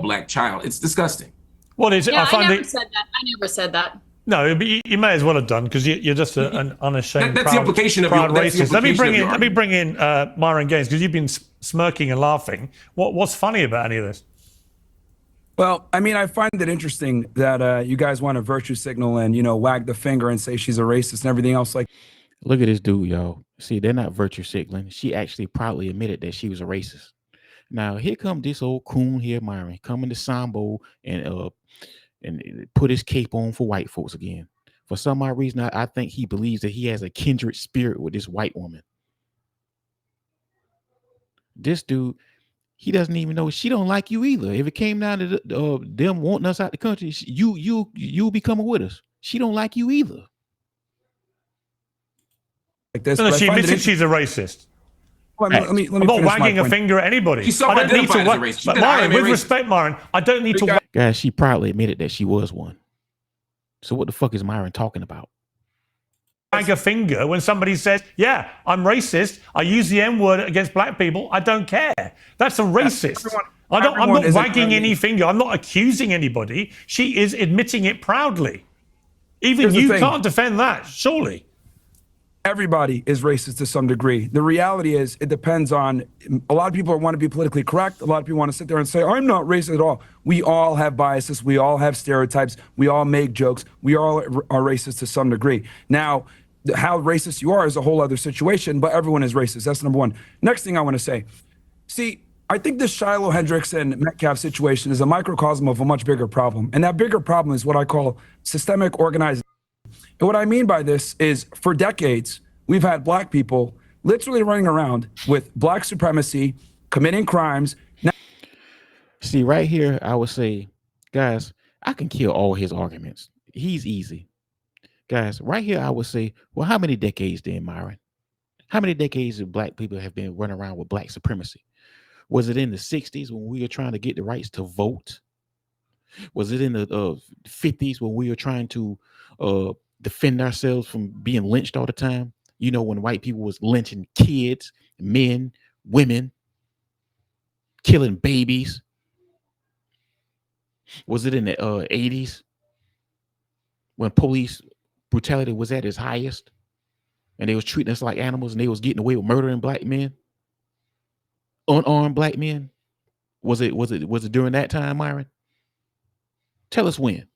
black child. It's disgusting. What is it? Yeah, I never said that. I never said that. No, but you may as well have done, because you're just an unashamed, that's the implication of proud your, that's racist. the implication Let me bring in Myron Gaines, because you've been smirking and laughing. What's funny about any of this? Well, I mean, I find it interesting that you guys want to virtue signal and, you know, wag the finger and say she's a racist and everything else. Like, look at this dude, y'all. See, they're not virtue signaling. She actually proudly admitted that she was a racist. Now, here come this old coon here, Myron, coming to Sambo and put his cape on for white folks again. For some odd reason, I think he believes that he has a kindred spirit with this white woman. This dude, he doesn't even know she don't like you either. If it came down to them wanting us out the country, you'll be coming with us. She don't like you either. like this. No, she admitted she's a racist. Well, let me I'm not wagging a point. finger at anybody. She I don't need to. self-identifies as a racist. She But said, Myron, "I am a with racist." respect, Myron, I don't need to. Guys, she proudly admitted that she was one. So what the fuck is Myron talking about? Wag a finger when somebody says, "Yeah, I'm racist. I use the N-word against black people. I don't care." That's a racist. I'm not wagging any finger. I'm not accusing anybody. She is admitting it proudly. Even you can't defend that, surely. Everybody is racist to some degree. The reality is it depends on, a lot of people want to be politically correct. A lot of people want to sit there and say, I'm not racist at all. We all have biases. We all have stereotypes. We all make jokes. We all are racist to some degree. Now, how racist you are is a whole other situation, but everyone is racist. That's number one. Next thing I want to say, see, I think this Shiloh, Hendrickson, Metcalf situation is a microcosm of a much bigger problem. And that bigger problem is what I call systemic organizing. And what I mean by this is, for decades, we've had black people literally running around with black supremacy, committing crimes. Now, see, right here, I would say, guys, I can kill all his arguments. He's easy. Guys, right here, I would say, well, how many decades then, Myron? How many decades of black people have been running around with black supremacy? Was it in the 60s when we were trying to get the rights to vote? Was it in the 50s when we were trying to defend ourselves from being lynched all the time? You know, when white people was lynching kids, men, women, killing babies. Was it in the 80s when police brutality was at its highest and they was treating us like animals and they was getting away with murdering black men, unarmed black men? Was it during that time, Myron? Tell us when.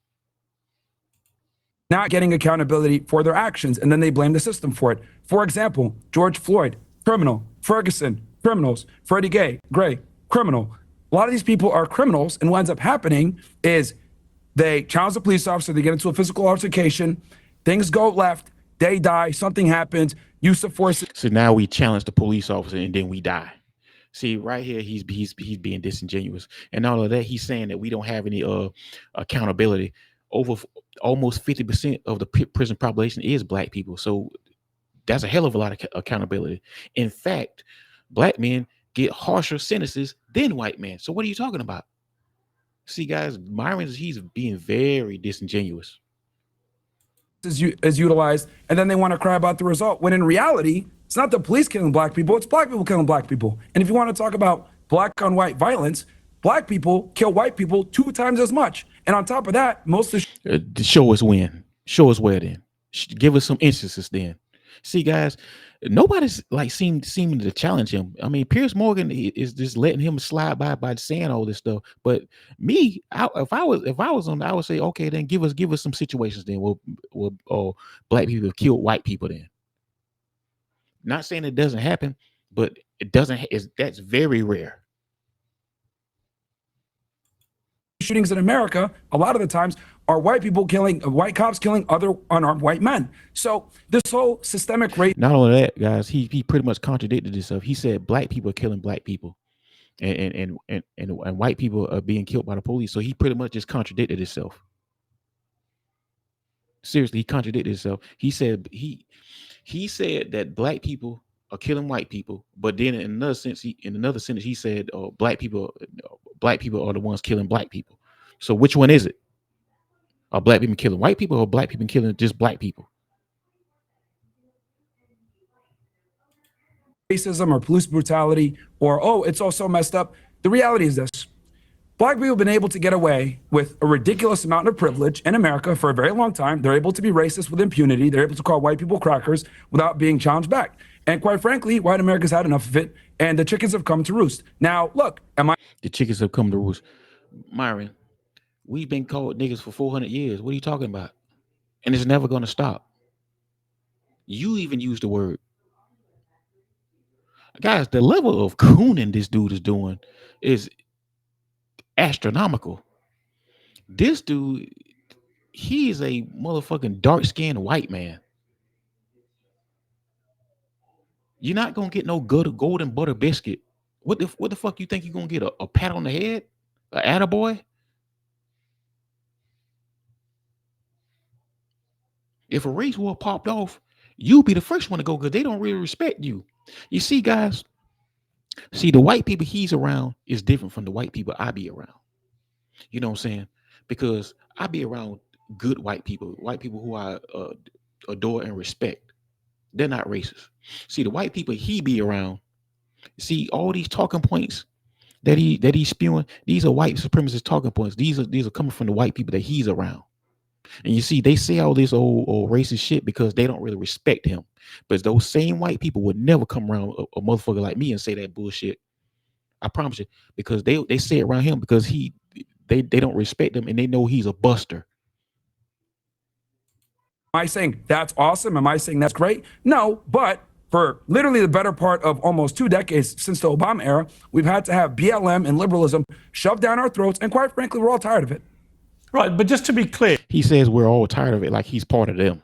Not getting accountability for their actions, and then they blame the system for it. For example, George Floyd, criminal. Ferguson, criminals. Freddie Gray, criminal. A lot of these people are criminals, and what ends up happening is they challenge the police officer, they get into a physical altercation, things go left, they die, something happens, use of force. So now we challenge the police officer and then we die. See, right here, he's being disingenuous. And all of that, he's saying that we don't have any accountability. Over almost 50% of the prison population is black people. So that's a hell of a lot of accountability. In fact, black men get harsher sentences than white men. So what are you talking about? See, guys, he's being very disingenuous. Is utilized, and then they want to cry about the result, when in reality, it's not the police killing black people, it's black people killing black people. And if you want to talk about black on white violence, black people kill white people 2 times as much. And on top of that, most of show us when. Show us where then. Give us some instances then. See, guys, nobody's like seeming to challenge him. I mean, Piers Morgan is just letting him slide by saying all this stuff. But me, if I was on, I would say, okay, then give us some situations then. We'll black people have killed white people then. Not saying it doesn't happen, but that's very rare. shootings in America, a lot of the times, are white cops killing other unarmed white men. So this whole systemic race. Not only that, guys, he pretty much contradicted himself. He said black people are killing black people, and white people are being killed by the police. So he pretty much just contradicted himself. Seriously, he contradicted himself. He said that black people are killing white people, but then in another sentence he said black people are the ones killing black people. So which one is it? Are black people killing white people, or black people killing just black people? Racism or police brutality, or it's also messed up. The reality is this: Black people have been able to get away with a ridiculous amount of privilege in America for a very long time. They're able to be racist with impunity. They're able to call white people crackers without being challenged back. And quite frankly, white America's had enough of it, and the chickens have come to roost. Now, look, The chickens have come to roost. Myron, we've been called niggas for 400 years. What are you talking about? And it's never going to stop. You even used the word. Guys, the level of cooning this dude is doing is astronomical. This dude, he is a motherfucking dark-skinned white man. You're not gonna get no good golden butter biscuit. What the fuck you think you're gonna get? A pat on the head? A attaboy? If a race war popped off, you'll be the first one to go because they don't really respect you. You see, guys, the white people he's around is different from the white people I be around. You know what I'm saying? Because I be around good white people who I adore and respect. They're not racist. See, the white people he be around, see all these talking points that he's spewing, these are white supremacist talking points. These are coming from the white people that he's around. And you see, they say all this old racist shit because they don't really respect him. But those same white people would never come around a motherfucker like me and say that bullshit. I promise you, because they say it around him because they don't respect him and they know he's a buster. Am I saying that's awesome? Am I saying that's great? No, but for literally the better part of almost 2 decades since the Obama era, we've had to have BLM and liberalism shoved down our throats, and quite frankly, we're all tired of it. Right, but just to be clear, he says we're all tired of it, like he's part of them.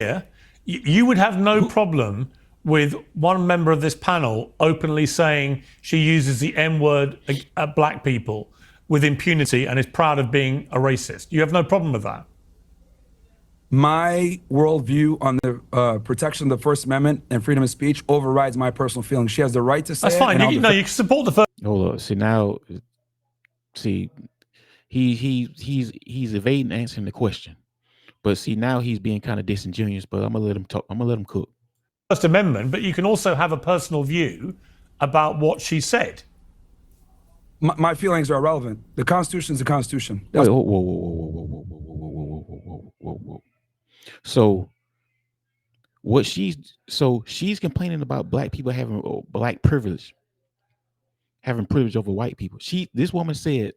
Yeah, you would have no problem with one member of this panel openly saying she uses the N-word at black people with impunity and is proud of being a racist. You have no problem with that? My worldview on the protection of the First Amendment and freedom of speech overrides my personal feelings. She has the right to say That's fine. You can support the first. Hold on. He's evading answering the question. But see, now he's being kind of disingenuous, but I'm gonna let him talk. I'm gonna let him cook. First Amendment, but you can also have a personal view about what she said. My feelings are irrelevant. The Constitution is the Constitution. Wait, whoa. So she's complaining about black people having black privilege, having privilege over white people. This woman said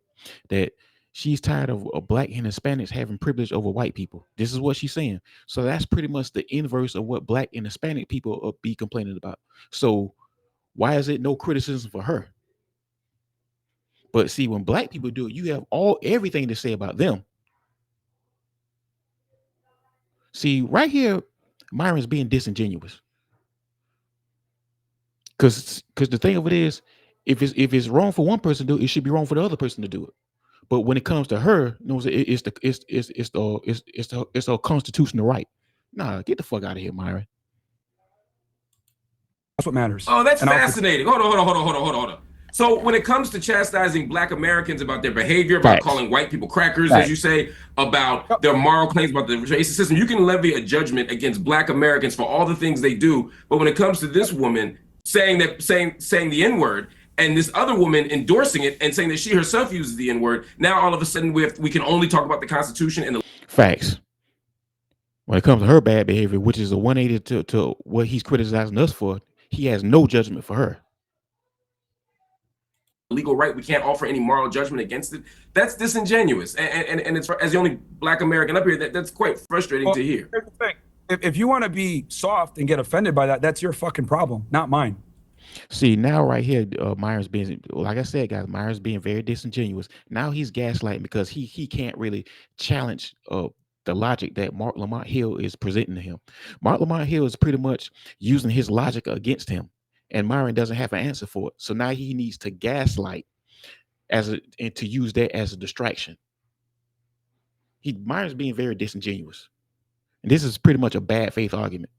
that she's tired of black and Hispanics having privilege over white people. This is what she's saying. So that's pretty much the inverse of what black and Hispanic people be complaining about. So why is it no criticism for her? But see, when black people do it, you have everything to say about them. See, right here, Myron's being disingenuous. Because the thing of it is, if it's wrong for one person to do it, it should be wrong for the other person to do it. But when it comes to her, you know, it's a constitutional right. Nah, get the fuck out of here, Myron. That's what matters. Oh, that's fascinating. Hold on. So when it comes to chastising black Americans about their behavior, about calling white people crackers, as you say, about their moral claims about the racist system, you can levy a judgment against black Americans for all the things they do. But when it comes to this woman saying the N-word, and this other woman endorsing it and saying that she herself uses the N-word, now all of a sudden we can only talk about the Constitution and the facts. When it comes to her bad behavior, which is a 180 to what he's criticizing us for, he has no judgment for her. legal right, we can't offer any moral judgment against it. That's disingenuous, and it's, as the only black American up here, that's quite frustrating to hear. Here's the thing. If you want to be soft and get offended by that, that's your fucking problem, not mine. See, now right here, Myron's being, like I said, guys, Myron's being very disingenuous. Now he's gaslighting because he can't really challenge the logic that Mark Lamont Hill is presenting to him. Mark Lamont Hill is pretty much using his logic against him, and Myron doesn't have an answer for it. So now he needs to gaslight and to use that as a distraction. Myron's being very disingenuous, and this is pretty much a bad faith argument.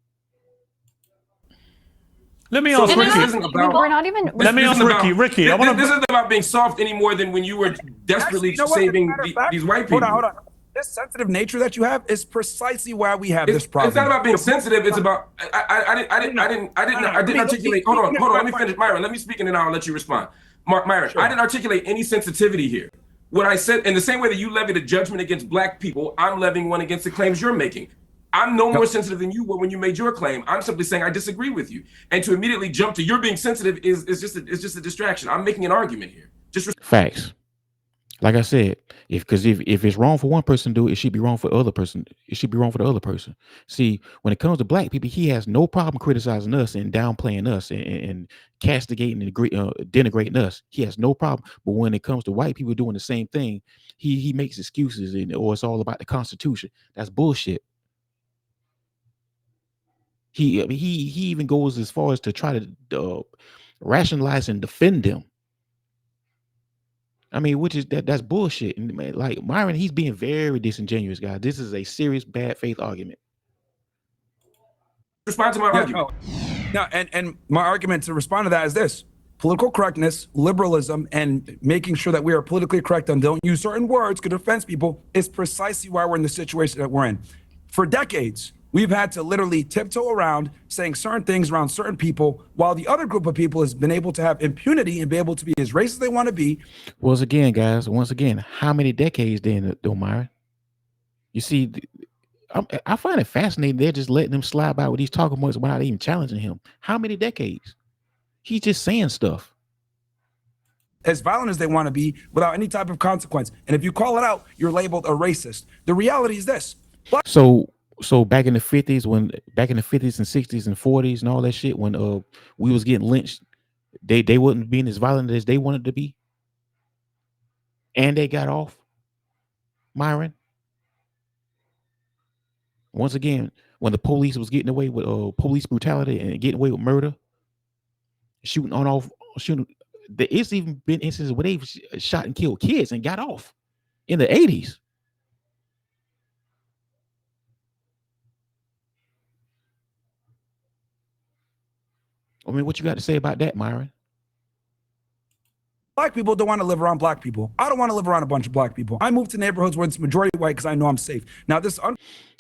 Let me ask Ricky. We're not even. Let me ask Ricky. Ricky, this isn't about being soft any more than when you were desperately saving these white people. Hold on. This sensitive nature that you have is precisely why we have this problem. It's not about being sensitive. It's about I didn't articulate. Hold on. Let me finish, Myron. Let me speak and then I'll let you respond. Myron, Sure. I didn't articulate any sensitivity here. What I said, in the same way that you levied a judgment against black people, I'm levying one against the claims you're making. I'm no more sensitive than you were when you made your claim. I'm simply saying I disagree with you. And to immediately jump to you're being sensitive is just a distraction. I'm making an argument here. Just Facts. Like I said, if it's wrong for one person to do it, it should be wrong for the other person. It should be wrong for the other person. See, when it comes to black people, he has no problem criticizing us and downplaying us and castigating and denigrating us. He has no problem. But when it comes to white people doing the same thing, he makes excuses or it's all about the Constitution. That's bullshit. He even goes as far as to try to rationalize and defend them. I mean, which is that's bullshit. And man, like Myron, he's being very disingenuous, guys. This is a serious bad faith argument. respond to my argument. No, and my argument to respond to that is this: political correctness, liberalism, and making sure that we are politically correct and don't use certain words could offend people is precisely why we're in the situation that we're in. For decades, we've had to literally tiptoe around saying certain things around certain people, while the other group of people has been able to have impunity and be able to be as racist as they want to be. Once again, guys, how many decades then, though, Myron? You see, I find it fascinating. They're just letting him slide by with these talking points without even challenging him. How many decades? He's just saying stuff. As violent as they want to be without any type of consequence. And if you call it out, you're labeled a racist. The reality is this. So back in the 50s, and 60s and 40s and all that shit, when we was getting lynched, they wasn't being as violent as they wanted to be. And they got off. Myron. Once again, when the police was getting away with police brutality and getting away with murder, shooting. It's even been instances where they've shot and killed kids and got off in the 80s. I mean, what you got to say about that, Myron? Black people don't want to live around black people. I don't want to live around a bunch of black people. I move to neighborhoods where it's majority white because I know I'm safe. Now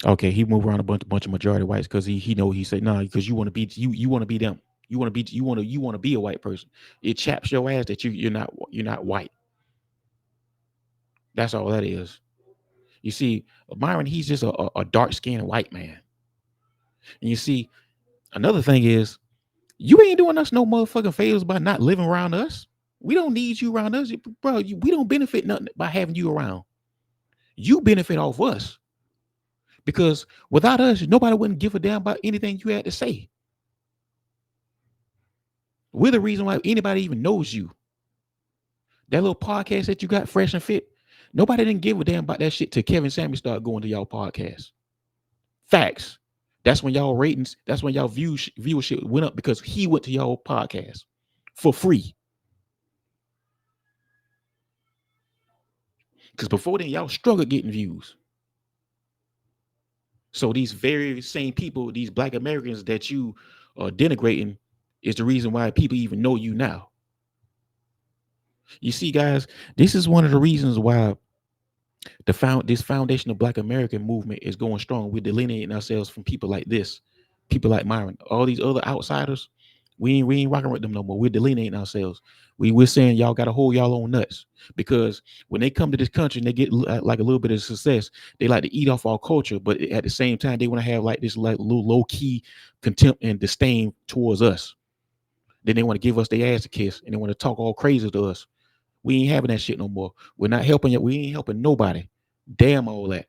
okay, he moved around a bunch of majority whites because he said no, because you want to be them. You want to be a white person. It chaps your ass that you're not white. That's all that is. You see, Myron, he's just a dark-skinned white man. And you see, another thing is, you ain't doing us no motherfucking favors by not living around us. We don't need you around us, bro. We don't benefit nothing by having you around. You benefit off us. Because without us, nobody wouldn't give a damn about anything you had to say. We're the reason why anybody even knows you. That little podcast that you got, Fresh and Fit, nobody didn't give a damn about that shit till Kevin Samuels started going to y'all podcast. Facts. That's when y'all ratings, that's when y'all viewership went up because he went to y'all podcast for free. Because before then, y'all struggled getting views. So these very same people, these Black Americans that you are denigrating, is the reason why people even know you now. You see, guys, this is one of the reasons why this foundation of Black American movement is going strong. We're delineating ourselves from people like this, people like Myron, all these other outsiders. We ain't rocking with them no more. We're delineating ourselves. We're saying y'all got to hold y'all own nuts, because when they come to this country and they get like a little bit of success, they like to eat off our culture, but at the same time they want to have like this like little low key contempt and disdain towards us. Then they want to give us their ass a kiss and they want to talk all crazy to us. We ain't having that shit no more. We're not helping you. We ain't helping nobody. Damn all that.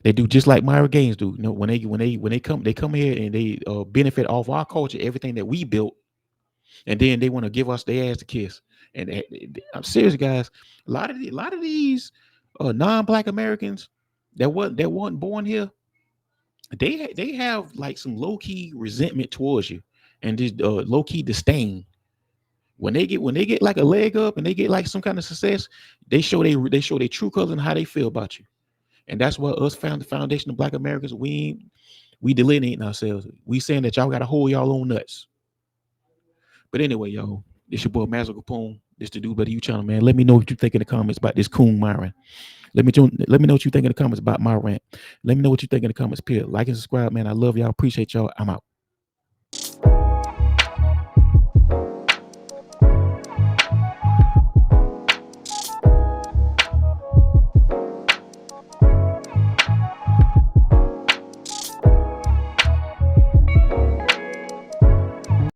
They do just like Myron Gaines do. You know, when they come here and they benefit off our culture, everything that we built, and then they want to give us their ass a kiss. And I'm serious, guys. A lot of these non-Black Americans that weren't born here, they have like some low key resentment towards you and just low key disdain. When they get like a leg up and they get like some kind of success, they show their true colors and how they feel about you. And that's what us found the foundation of Black Americans. We delineating ourselves. We saying that y'all got to hold y'all own nuts. But anyway, yo, this your boy Mazo. This the Do Better You channel, man. Let me know what you think in the comments about this Coon Myron. Let me know what you think in the comments about my rant. Let me know what you think in the comments. Period. Like and subscribe, man. I love y'all. Appreciate y'all. I'm out.